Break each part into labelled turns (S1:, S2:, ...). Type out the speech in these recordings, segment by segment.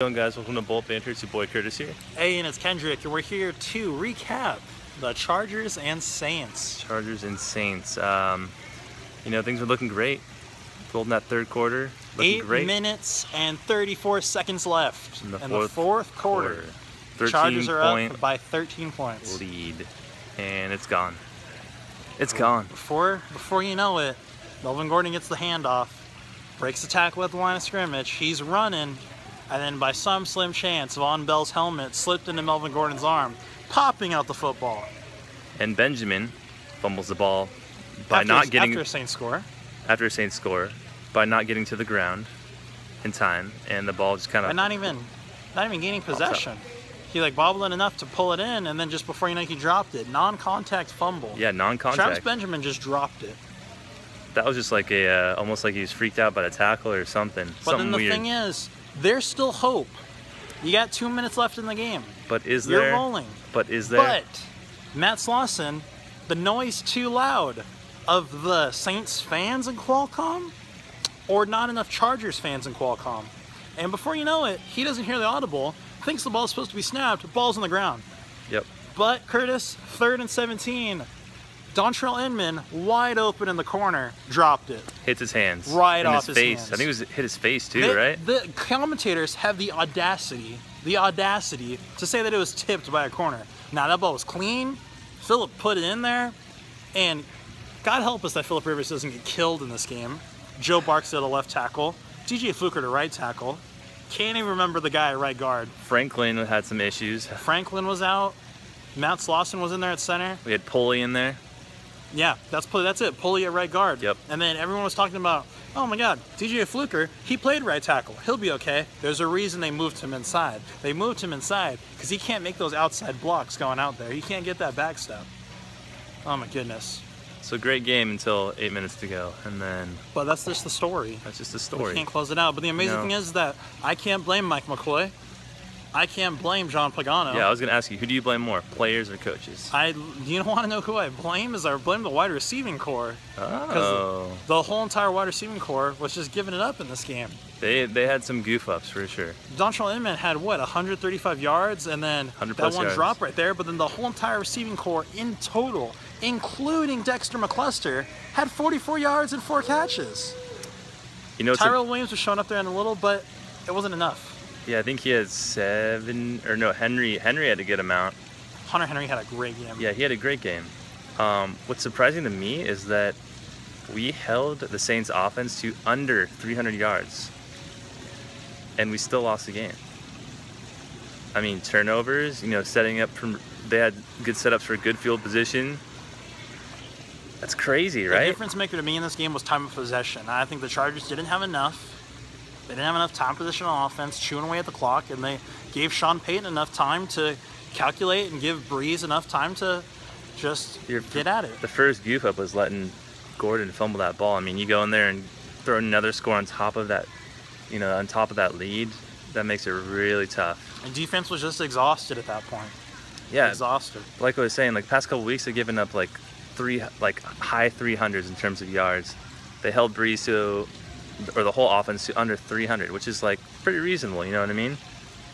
S1: How you doing, guys? Welcome to Bolt Banter. It's your boy Curtis here.
S2: Hey, and it's Kendrick, and we're here to recap the Chargers and Saints.
S1: Chargers and Saints. You know, things are looking great. Golden that third quarter. Looking
S2: 8
S1: great.
S2: minutes and 34 seconds left
S1: In the
S2: fourth quarter.
S1: 13
S2: Chargers are
S1: point
S2: up by 13 points.
S1: lead. And it's gone. It's gone.
S2: Before you know it, Melvin Gordon gets the handoff, breaks the tackle at the line of scrimmage. He's running. And then by some slim chance, Von Bell's helmet slipped into Melvin Gordon's arm, popping out the football.
S1: And Benjamin fumbles the ball by after
S2: a Saints score.
S1: After a Saints score, by not getting to the ground in time, and the ball just kind of...
S2: And not even gaining possession. He like bobbled it enough to pull it in, and then just before you know, he dropped it. Non-contact fumble.
S1: Yeah, non-contact.
S2: Travis Benjamin just dropped it.
S1: That was just like a almost like he was freaked out by the tackle or something.
S2: But then the thing is, there's still hope. You got 2 minutes left in the game.
S1: But is there?
S2: You're rolling.
S1: But is there?
S2: But Matt Slauson, the noise too loud of the Saints fans in Qualcomm, or not enough Chargers fans in Qualcomm. And before you know it, he doesn't hear the audible, thinks the ball's supposed to be snapped, ball's on the ground.
S1: Yep.
S2: But Curtis, 3rd and 17. Dontrell Inman, wide open in the corner, dropped it.
S1: Hits his hands.
S2: Right off
S1: his face.
S2: hands.
S1: I think it was hit his face too, right?
S2: The commentators have the audacity to say that it was tipped by a corner. Now, that ball was clean. Phillip put it in there. And God help us that Phillip Rivers doesn't get killed in this game. Joe Barksdale to left tackle. DJ Fluker to right tackle. Can't even remember the guy at right guard.
S1: Franklin had some issues.
S2: Franklin was out. Matt Slauson was in there at center.
S1: We had Pulley in there.
S2: Yeah, that's it. Pulley at right guard.
S1: Yep.
S2: And then everyone was talking about, oh my God, DJ Fluker, he played right tackle. He'll be okay. There's a reason they moved him inside. They moved him inside because he can't make those outside blocks going out there. He can't get that back step. Oh my goodness.
S1: So great game until 8 minutes to go, and then...
S2: But that's just the story.
S1: That's just the story.
S2: We can't close it out. But the amazing thing is that I can't blame Mike McCoy. I can't blame John Pagano.
S1: Yeah, I was going to ask you, who do you blame more, players or coaches?
S2: You don't want to know who I blame? I blame the wide receiving core.
S1: Oh.
S2: Because the whole entire wide receiving core was just giving it up in this game.
S1: They had some goof-ups for sure.
S2: Dontrell Inman had, what, 135 yards? And then that one drop right there. But then the whole entire receiving core in total, including Dexter McCluster, had 44 yards and 4 catches.
S1: You know,
S2: Tyrell Williams was showing up there in a little, but it wasn't enough.
S1: Yeah, I think he had 7, or no, Henry had a good amount.
S2: Hunter Henry had a great game.
S1: Yeah, he had a great game. What's surprising to me is that we held the Saints offense to under 300 yards, and we still lost the game. I mean, turnovers, you know, setting up from, they had good setups for good field position. That's crazy, right?
S2: The difference maker to me in this game was time of possession. I think the Chargers didn't have enough. They didn't have enough time position on offense, chewing away at the clock, and they gave Sean Payton enough time to calculate and give Breeze enough time to just get at it.
S1: The first goof up was letting Gordon fumble that ball. I mean, you go in there and throw another score on top of that, you know, on top of that lead, that makes it really tough.
S2: And defense was just exhausted at that point.
S1: Yeah,
S2: exhausted.
S1: Like I was saying, like past couple weeks, they've given up like high 300s in terms of yards. They held Breeze to, or the whole offense, to under 300, which is like pretty reasonable, you know what I mean?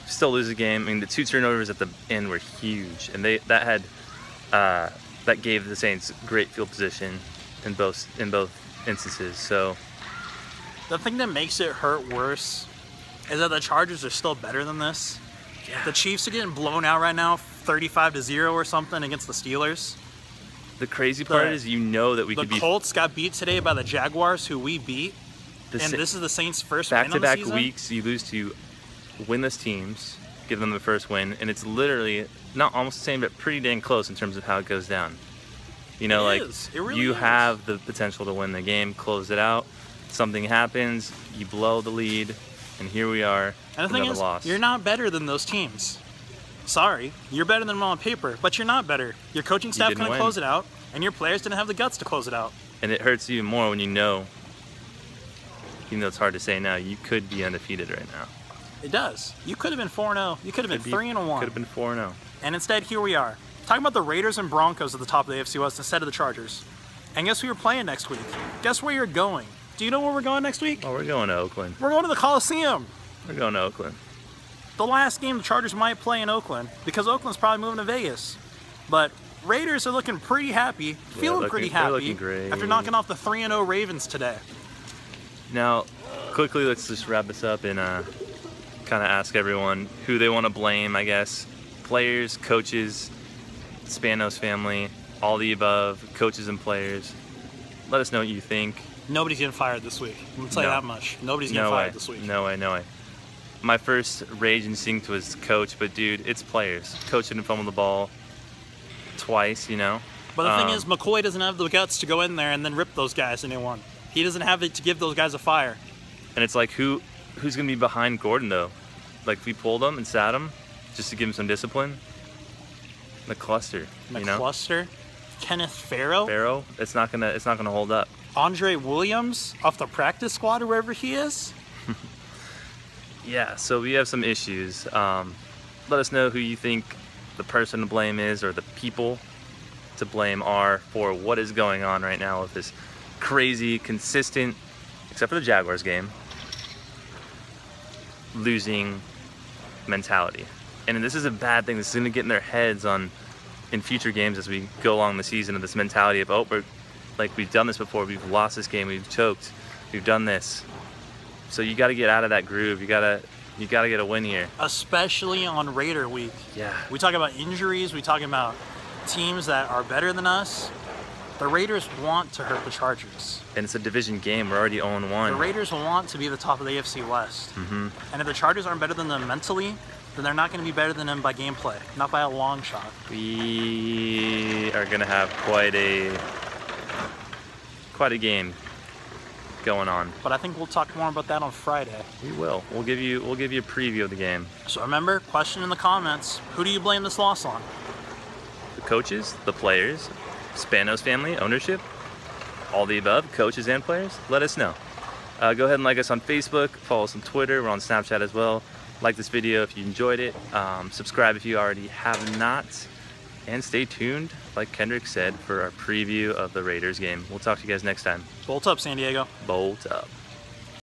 S1: Still lose the game. I mean, the 2 turnovers at the end were huge, and that gave the Saints great field position in both instances. So
S2: the thing that makes it hurt worse is that the Chargers are still better than this. Yeah. The Chiefs are getting blown out right now, 35-0 or something against the Steelers.
S1: The crazy part is, you know, that we could be...
S2: The Colts got beat today by the Jaguars, who we beat. And this is the Saints' first win on the season.
S1: Back-to-back weeks, you lose to winless teams, give them the first win, and it's literally not almost the same, but pretty dang close in terms of how it goes down. You know, you have the potential to win the game, close it out. Something happens, you blow the lead, and here we are.
S2: And the thing is, you're not better than those teams. Sorry, you're better than them on paper, but you're not better. Your coaching staff couldn't close it out, and your players didn't have the guts to close it out.
S1: And it hurts you more when you know. Even though it's hard to say now, you could be undefeated right now.
S2: It does. You could have been 4-0. You could have been 3-1.
S1: Could have been 4-0.
S2: And instead, here we are. Talking about the Raiders and Broncos at the top of the AFC West instead of the Chargers. And guess who you're playing next week? Guess where you're going? Do you know where we're going next week?
S1: Oh, we're going to Oakland.
S2: We're going to the Coliseum.
S1: We're going to Oakland.
S2: the last game the Chargers might play in Oakland, because Oakland's probably moving to Vegas. But Raiders are looking pretty happy, feeling pretty happy
S1: looking great.
S2: after knocking off the 3-0 Ravens today.
S1: Now, quickly, let's just wrap this up and kind of ask everyone who they want to blame, I guess. Players, coaches, Spanos family, all the above, coaches and players. Let us know what you think.
S2: Nobody's getting fired this week. I'm going to tell you that much. Nobody's getting fired this week.
S1: No way, no way. My first rage instinct was coach, but dude, it's players. Coach didn't fumble the ball twice, you know?
S2: But the thing is, McCoy doesn't have the guts to go in there and then rip those guys a new one. He doesn't have it to give those guys a fire.
S1: And it's like, who's going to be behind Gordon, though? Like, if we pulled him and sat him just to give him some discipline? McCluster, you know?
S2: McCluster? Kenneth Farrow?
S1: Farrow? It's not gonna hold up.
S2: Andre Williams off the practice squad or wherever he is?
S1: Yeah, so we have some issues. Let us know who you think the person to blame is, or the people to blame are for what is going on right now with this crazy, consistent, except for the Jaguars game, losing mentality. And this is a bad thing. This is going to get in their heads in future games as we go along the season, of this mentality of, oh, we've done this before, we've lost this game, we've choked, we've done this. So you got to get out of that groove. You got to get a win here. Especially
S2: on Raider week.
S1: Yeah.
S2: We talk about injuries, we talk about teams that are better than us. The Raiders want to hurt the Chargers.
S1: And it's a division game. We're already 0-1.
S2: The Raiders want to be the top of the AFC West.
S1: Mm-hmm.
S2: And if the Chargers aren't better than them mentally, then they're not going to be better than them by gameplay, not by a long shot.
S1: We are going to have quite a game going on.
S2: But I think we'll talk more about that on Friday.
S1: We will. We'll give you a preview of the game.
S2: So remember, question in the comments, who do you blame this loss on?
S1: The coaches, the players, Spanos family, ownership, all the above, coaches and players. Let us know. Go ahead and like us on Facebook, follow us on Twitter, we're on Snapchat as well. Like this video if you enjoyed it, subscribe if you already have not, and stay tuned, like Kendrick said, for our preview of the Raiders game. We'll talk to you guys next time.
S2: Bolt up, San Diego.
S1: Bolt up.